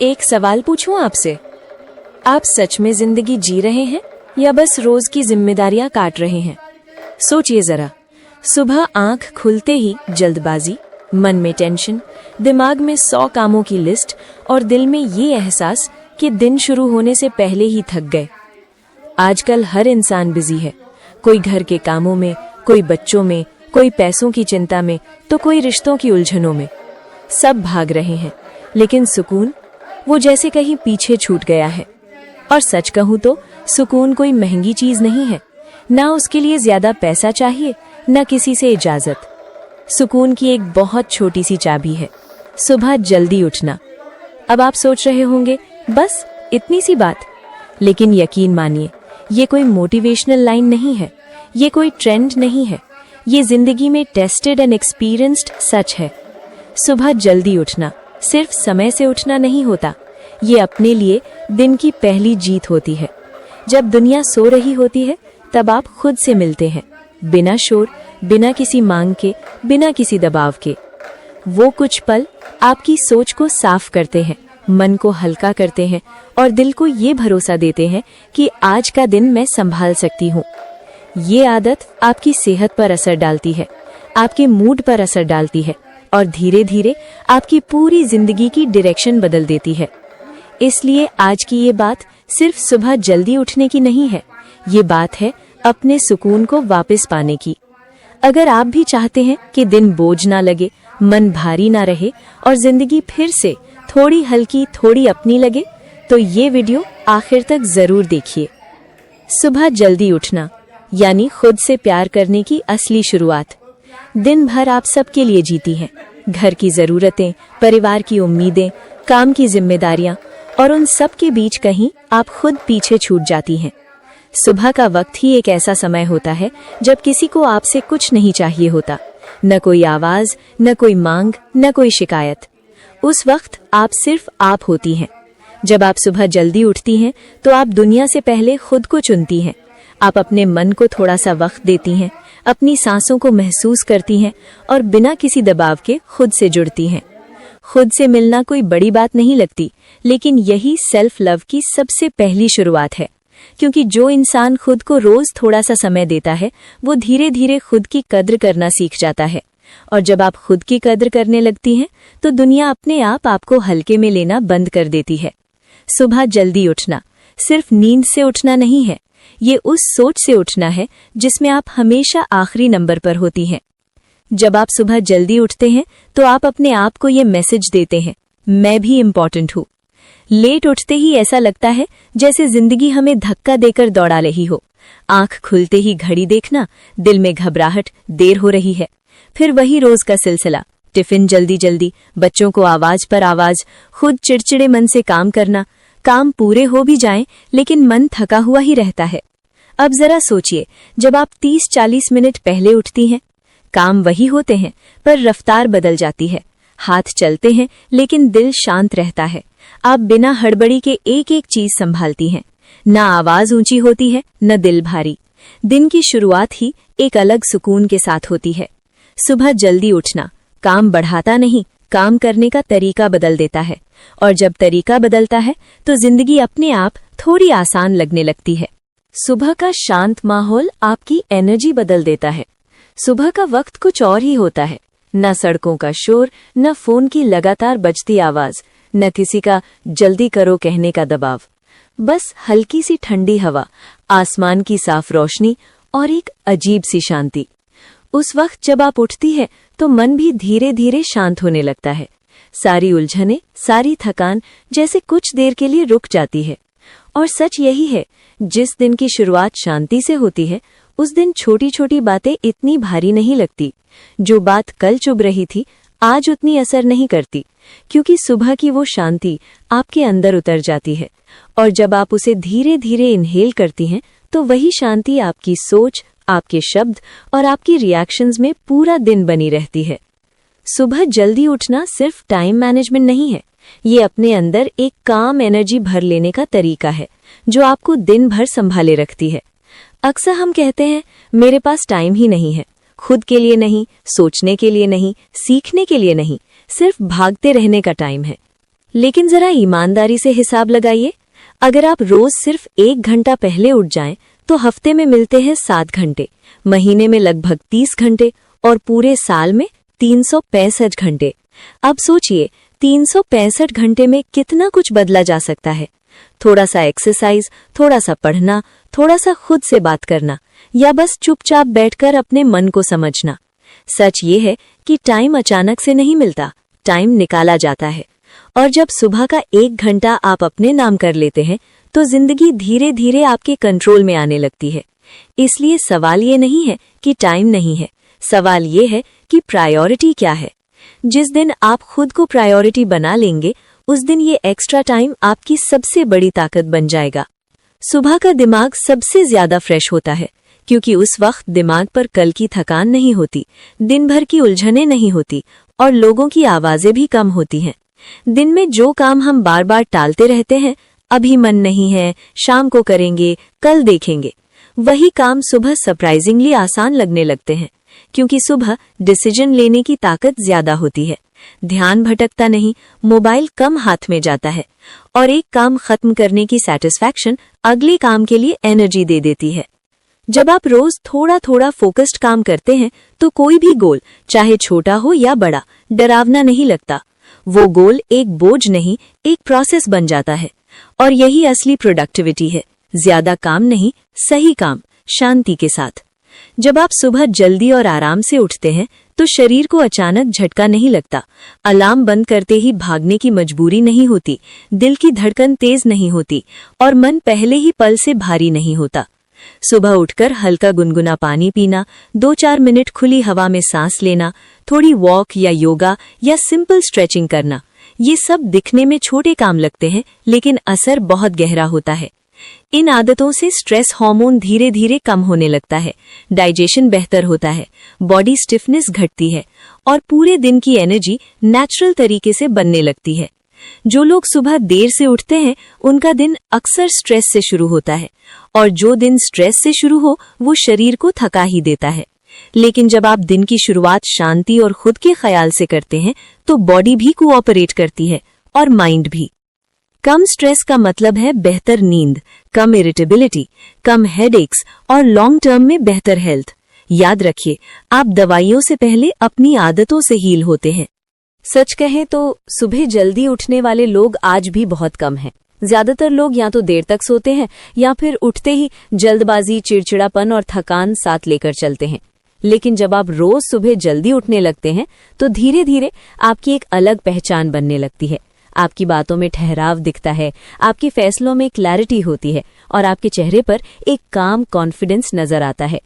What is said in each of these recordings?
एक सवाल पूछूं आपसे, आप सच में जिंदगी जी रहे हैं या बस रोज की जिम्मेदारियां काट रहे हैं? सोचिए जरा। सुबह आंख खुलते ही जल्दबाजी, मन में टेंशन, दिमाग में 100 कामों की लिस्ट और दिल में ये एहसास कि दिन शुरू होने से पहले ही थक गए। आजकल हर इंसान बिजी है, कोई घर के कामों में, कोई बच्चों में, कोई पैसों की चिंता में, तो कोई रिश्तों की उलझनों में। सब भाग रहे हैं, लेकिन सुकून, वो जैसे कहीं पीछे छूट गया है। और सच कहूं तो सुकून कोई महंगी चीज नहीं है, ना उसके लिए ज्यादा पैसा चाहिए, ना किसी से इजाजत। सुकून की एक बहुत छोटी सी चाबी है, सुबह जल्दी उठना। अब आप सोच रहे होंगे, बस इतनी सी बात? लेकिन यकीन मानिए, ये कोई मोटिवेशनल लाइन नहीं है, ये कोई ट्रेंड नहीं है, ये जिंदगी में टेस्टेड एंड एक्सपीरियंस्ड सच है। सुबह जल्दी उठना सिर्फ समय से उठना नहीं होता, ये अपने लिए दिन की पहली जीत होती है। जब दुनिया सो रही होती है, तब आप खुद से मिलते हैं, बिना शोर, बिना किसी मांग के, बिना किसी दबाव के। वो कुछ पल आपकी सोच को साफ करते हैं, मन को हल्का करते हैं और दिल को ये भरोसा देते हैं कि आज का दिन मैं संभाल सकती हूँ। ये आदत आपकी सेहत पर असर डालती है, आपके मूड पर असर डालती है और धीरे धीरे आपकी पूरी जिंदगी की डायरेक्शन बदल देती है। इसलिए आज की ये बात सिर्फ सुबह जल्दी उठने की नहीं है, ये बात है अपने सुकून को वापस पाने की। अगर आप भी चाहते हैं कि दिन बोझ ना लगे, मन भारी ना रहे और जिंदगी फिर से थोड़ी हल्की, थोड़ी अपनी लगे, तो ये वीडियो आखिर तक जरूर देखिए। सुबह जल्दी उठना यानी खुद से प्यार करने की असली शुरुआत। दिन भर आप सबके लिए जीती हैं, घर की जरूरतें, परिवार की उम्मीदें, काम की जिम्मेदारियां, और उन सब के बीच कहीं आप खुद पीछे छूट जाती हैं। सुबह का वक्त ही एक ऐसा समय होता है जब किसी को आपसे कुछ नहीं चाहिए होता, न कोई आवाज, न कोई मांग, न कोई शिकायत। उस वक्त आप सिर्फ आप होती हैं। जब आप सुबह जल्दी उठती हैं तो आप दुनिया से पहले खुद को चुनती हैं। आप अपने मन को थोड़ा सा वक्त देती हैं, अपनी सांसों को महसूस करती हैं और बिना किसी दबाव के खुद से जुड़ती हैं। खुद से मिलना कोई बड़ी बात नहीं लगती, लेकिन यही सेल्फ लव की सबसे पहली शुरुआत है। क्योंकि जो इंसान खुद को रोज थोड़ा सा समय देता है, वो धीरे धीरे खुद की कद्र करना सीख जाता है। और जब आप खुद की कद्र करने लगती हैं, तो दुनिया अपने आप आपको हल्के में लेना बंद कर देती है। सुबह जल्दी उठना सिर्फ नींद से उठना नहीं है, ये उस सोच से उठना है जिसमें आप हमेशा आखिरी नंबर पर होती हैं। जब आप सुबह जल्दी उठते हैं तो आप अपने आप को ये मैसेज देते हैं, मैं भी इम्पोर्टेंट हूँ। लेट उठते ही ऐसा लगता है जैसे जिंदगी हमें धक्का देकर दौड़ा रही हो। आंख खुलते ही घड़ी देखना, दिल में घबराहट, देर हो रही है। फिर वही रोज का सिलसिला, टिफिन जल्दी जल्दी, बच्चों को आवाज पर आवाज, खुद चिड़चिड़े मन से काम करना। काम पूरे हो भी जाएं, लेकिन मन थका हुआ ही रहता है। अब जरा सोचिए, जब आप 30-40 मिनट पहले उठती हैं, काम वही होते हैं पर रफ्तार बदल जाती है। हाथ चलते हैं लेकिन दिल शांत रहता है। आप बिना हड़बड़ी के एक एक चीज संभालती हैं, ना आवाज ऊंची होती है, न दिल भारी। दिन की शुरुआत ही एक अलग सुकून के साथ होती है। सुबह जल्दी उठना काम बढ़ाता नहीं, काम करने का तरीका बदल देता है। और जब तरीका बदलता है तो जिंदगी अपने आप थोड़ी आसान लगने लगती है। सुबह का शांत माहौल आपकी एनर्जी बदल देता है। सुबह का वक्त कुछ और ही होता है, न सड़कों का शोर, न फोन की लगातार बजती आवाज, न किसी का जल्दी करो कहने का दबाव। बस हल्की सी ठंडी हवा, आसमान की साफ रोशनी और एक अजीब सी शांति। उस वक्त जब आप उठती है तो मन भी धीरे धीरे शांत होने लगता है। सारी उलझनें, सारी थकान जैसे कुछ देर के लिए रुक जाती है। और सच यही है, जिस दिन की शुरुआत शांति से होती है, उस दिन छोटी छोटी बातें इतनी भारी नहीं लगती। जो बात कल चुभ रही थी, आज उतनी असर नहीं करती, क्योंकि सुबह की वो शांति आपके अंदर उतर जाती है। और जब आप उसे धीरे धीरे इनहेल करती हैं, तो वही शांति आपकी सोच, आपके शब्द और आपकी रिएक्शंस में पूरा दिन बनी रहती है। सुबह जल्दी उठना सिर्फ टाइम मैनेजमेंट नहीं है, ये अपने अंदर एक काम एनर्जी भर लेने का तरीका है, जो आपको दिन भर संभाले रखती है। अक्सर हम कहते हैं, मेरे पास टाइम ही नहीं है, खुद के लिए नहीं, सोचने के लिए नहीं, सीखने के लिए नहीं, सिर्फ भागते रहने का टाइम है। लेकिन जरा ईमानदारी से हिसाब लगाइए, अगर आप रोज सिर्फ 1 घंटा पहले उठ जाएं तो हफ्ते में मिलते हैं 7 घंटे, महीने में लगभग 30 घंटे और पूरे साल में 365 घंटे। अब सोचिए 365 घंटे में कितना कुछ बदला जा सकता है। थोड़ा सा एक्सरसाइज, थोड़ा सा पढ़ना, थोड़ा सा खुद से बात करना, या बस चुपचाप बैठकर अपने मन को समझना। सच ये है कि टाइम अचानक से नहीं मिलता, टाइम निकाला जाता है। और जब सुबह का 1 घंटा आप अपने नाम कर लेते हैं तो जिंदगी धीरे धीरे आपके कंट्रोल में आने लगती है। इसलिए सवाल ये नहीं है कि टाइम नहीं है, सवाल ये है कि प्रायोरिटी क्या है। जिस दिन आप खुद को प्रायोरिटी बना लेंगे उस दिन ये एक्स्ट्रा टाइम आपकी सबसे बड़ी ताकत बन जाएगा। सुबह का दिमाग सबसे ज्यादा फ्रेश होता है क्योंकि उस वक्त दिमाग पर कल की थकान नहीं होती, दिन भर की उलझनें नहीं होती और लोगों की आवाजें भी कम होती हैं। दिन में जो काम हम बार बार टालते रहते हैं, अभी मन नहीं है, शाम को करेंगे, कल देखेंगे, वही काम सुबह सरप्राइजिंगली आसान लगने लगते हैं क्योंकि सुबह डिसीजन लेने की ताकत ज्यादा होती है। ध्यान भटकता नहीं, मोबाइल कम हाथ में जाता है और एक काम खत्म करने की सैटिस्फैक्शन अगले काम के लिए एनर्जी दे देती है। जब आप रोज थोड़ा थोड़ा फोकस्ड काम करते हैं तो कोई भी गोल, चाहे छोटा हो या बड़ा, डरावना नहीं लगता। वो गोल एक बोझ नहीं, एक प्रोसेस बन जाता है। और यही असली प्रोडक्टिविटी है, ज्यादा काम नहीं, सही काम, शांति के साथ। जब आप सुबह जल्दी और आराम से उठते हैं तो शरीर को अचानक झटका नहीं लगता, अलार्म बंद करते ही भागने की मजबूरी नहीं होती, दिल की धड़कन तेज नहीं होती और मन पहले ही पल से भारी नहीं होता। सुबह उठकर हल्का गुनगुना पानी पीना, 2-4 मिनट खुली हवा में सांस लेना, थोड़ी वॉक या योगा या सिंपल स्ट्रेचिंग करना, ये सब दिखने में छोटे काम लगते हैं लेकिन असर बहुत गहरा होता है। इन आदतों से स्ट्रेस हार्मोन धीरे धीरे कम होने लगता है, डाइजेशन बेहतर होता है, बॉडी स्टिफनेस घटती है और पूरे दिन की एनर्जी नेचुरल तरीके से बनने लगती है। जो लोग सुबह देर से उठते हैं उनका दिन अक्सर स्ट्रेस से शुरू होता है और जो दिन स्ट्रेस से शुरू हो वो शरीर को थका ही देता है। लेकिन जब आप दिन की शुरुआत शांति और खुद के ख्याल से करते हैं तो बॉडी भी कोऑपरेट करती है और माइंड भी। कम स्ट्रेस का मतलब है बेहतर नींद, कम इरिटेबिलिटी, कम हेडेक्स और लॉन्ग टर्म में बेहतर हेल्थ। याद रखिए, आप दवाइयों से पहले अपनी आदतों से हील होते हैं। सच कहें तो सुबह जल्दी उठने वाले लोग आज भी बहुत कम हैं। ज्यादातर लोग या तो देर तक सोते हैं या फिर उठते ही जल्दबाजी, चिड़चिड़ापन और थकान साथ लेकर चलते हैं। लेकिन जब आप रोज सुबह जल्दी उठने लगते हैं तो धीरे धीरे आपकी एक अलग पहचान बनने लगती है। आपकी बातों में ठहराव दिखता है, आपके फैसलों में क्लैरिटी होती है और आपके चेहरे पर एक काम कॉन्फिडेंस नजर आता है।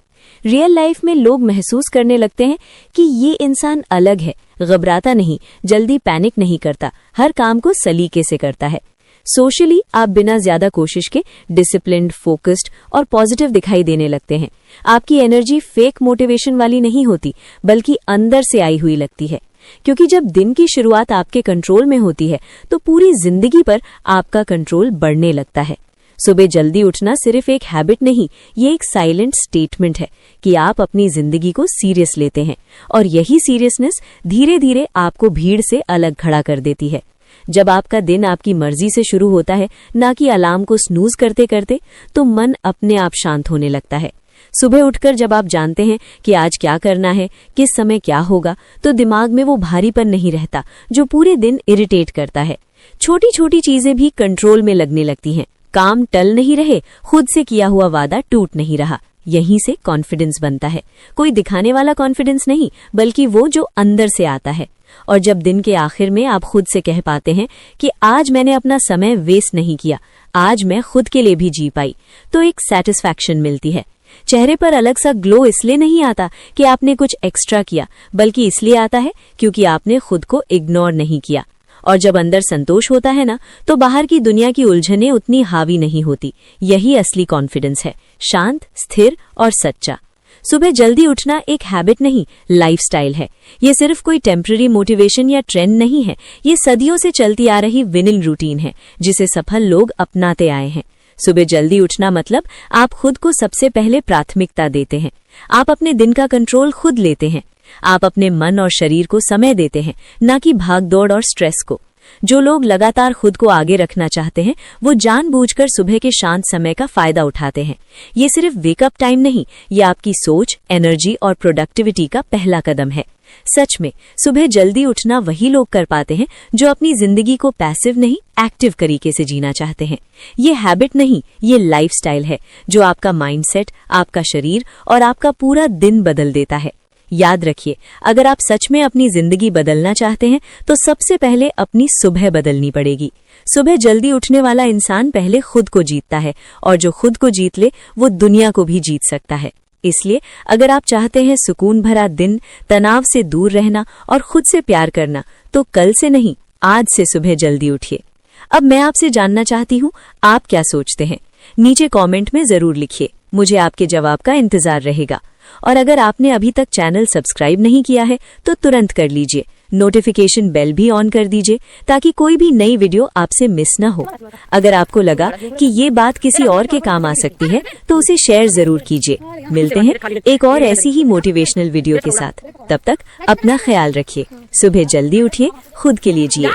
रियल लाइफ में लोग महसूस करने लगते हैं कि ये इंसान अलग है, घबराता नहीं, जल्दी पैनिक नहीं करता, हर काम को सलीके से करता है। सोशली आप बिना ज्यादा कोशिश के डिसिप्लिन्ड, फोकस्ड और पॉजिटिव दिखाई देने लगते हैं। आपकी एनर्जी फेक मोटिवेशन वाली नहीं होती बल्कि अंदर से आई हुई लगती है, क्योंकि जब दिन की शुरुआत आपके कंट्रोल में होती है तो पूरी जिंदगी पर आपका कंट्रोल बढ़ने लगता है। सुबह जल्दी उठना सिर्फ एक हैबिट नहीं, ये एक साइलेंट स्टेटमेंट है कि आप अपनी जिंदगी को सीरियस लेते हैं और यही सीरियसनेस धीरे धीरे आपको भीड़ से अलग खड़ा कर देती है। जब आपका दिन आपकी मर्जी से शुरू होता है, ना कि अलार्म को स्नूज करते करते, तो मन अपने आप शांत होने लगता है। सुबह उठकर जब आप जानते हैं कि आज क्या करना है, किस समय क्या होगा, तो दिमाग में वो भारीपन नहीं रहता जो पूरे दिन इरिटेट करता है। छोटी छोटी चीजें भी कंट्रोल में लगने लगती हैं, काम टल नहीं रहे, खुद से किया हुआ वादा टूट नहीं रहा। यहीं से कॉन्फिडेंस बनता है, कोई दिखाने वाला कॉन्फिडेंस नहीं बल्कि वो जो अंदर से आता है। और जब दिन के आखिर में आप खुद से कह पाते हैं कि आज मैंने अपना समय वेस्ट नहीं किया, आज मैं खुद के लिए भी जी पाई, तो एक सैटिस्फैक्शन मिलती है। चेहरे पर अलग सा ग्लो इसलिए नहीं आता कि आपने कुछ एक्स्ट्रा किया, बल्कि इसलिए आता है क्योंकि आपने खुद को इग्नोर नहीं किया। और जब अंदर संतोष होता है ना, तो बाहर की दुनिया की उलझनें उतनी हावी नहीं होती। यही असली कॉन्फिडेंस है, शांत, स्थिर और सच्चा। सुबह जल्दी उठना एक हैबिट नहीं, लाइफस्टाइल है। ये सिर्फ कोई टेम्पररी मोटिवेशन या ट्रेंड नहीं है, ये सदियों से चलती आ रही विनिंग रूटीन है जिसे सफल लोग अपनाते आए हैं। सुबह जल्दी उठना मतलब आप खुद को सबसे पहले प्राथमिकता देते हैं। आप अपने दिन का कंट्रोल खुद लेते हैं। आप अपने मन और शरीर को समय देते हैं, ना कि भागदौड़ और स्ट्रेस को। जो लोग लगातार खुद को आगे रखना चाहते हैं वो जानबूझकर सुबह के शांत समय का फायदा उठाते हैं। ये सिर्फ वेकअप टाइम नहीं, ये आपकी सोच, एनर्जी और प्रोडक्टिविटी का पहला कदम है। सच में सुबह जल्दी उठना वही लोग कर पाते हैं जो अपनी जिंदगी को पैसिव नहीं, एक्टिव तरीके से जीना चाहते हैं। ये हैबिट नहीं, ये लाइफस्टाइल है जो आपका माइंडसेट, आपका शरीर और आपका पूरा दिन बदल देता है। याद रखिए, अगर आप सच में अपनी जिंदगी बदलना चाहते हैं तो सबसे पहले अपनी सुबह बदलनी पड़ेगी। सुबह जल्दी उठने वाला इंसान पहले खुद को जीतता है, और जो खुद को जीत ले वो दुनिया को भी जीत सकता है। इसलिए अगर आप चाहते हैं सुकून भरा दिन, तनाव से दूर रहना और खुद से प्यार करना, तो कल से नहीं, आज से सुबह जल्दी उठिए। अब मैं आपसे जानना चाहती हूँ, आप क्या सोचते हैं? नीचे कमेंट में जरूर लिखिए, मुझे आपके जवाब का इंतजार रहेगा। और अगर आपने अभी तक चैनल सब्सक्राइब नहीं किया है तो तुरंत कर लीजिए, नोटिफिकेशन बेल भी ऑन कर दीजिए ताकि कोई भी नई वीडियो आपसे मिस ना हो। अगर आपको लगा कि ये बात किसी और के काम आ सकती है तो उसे शेयर जरूर कीजिए। मिलते हैं एक और ऐसी ही मोटिवेशनल वीडियो के साथ। तब तक अपना ख्याल रखिए, सुबह जल्दी उठिए, खुद के लिए जिए।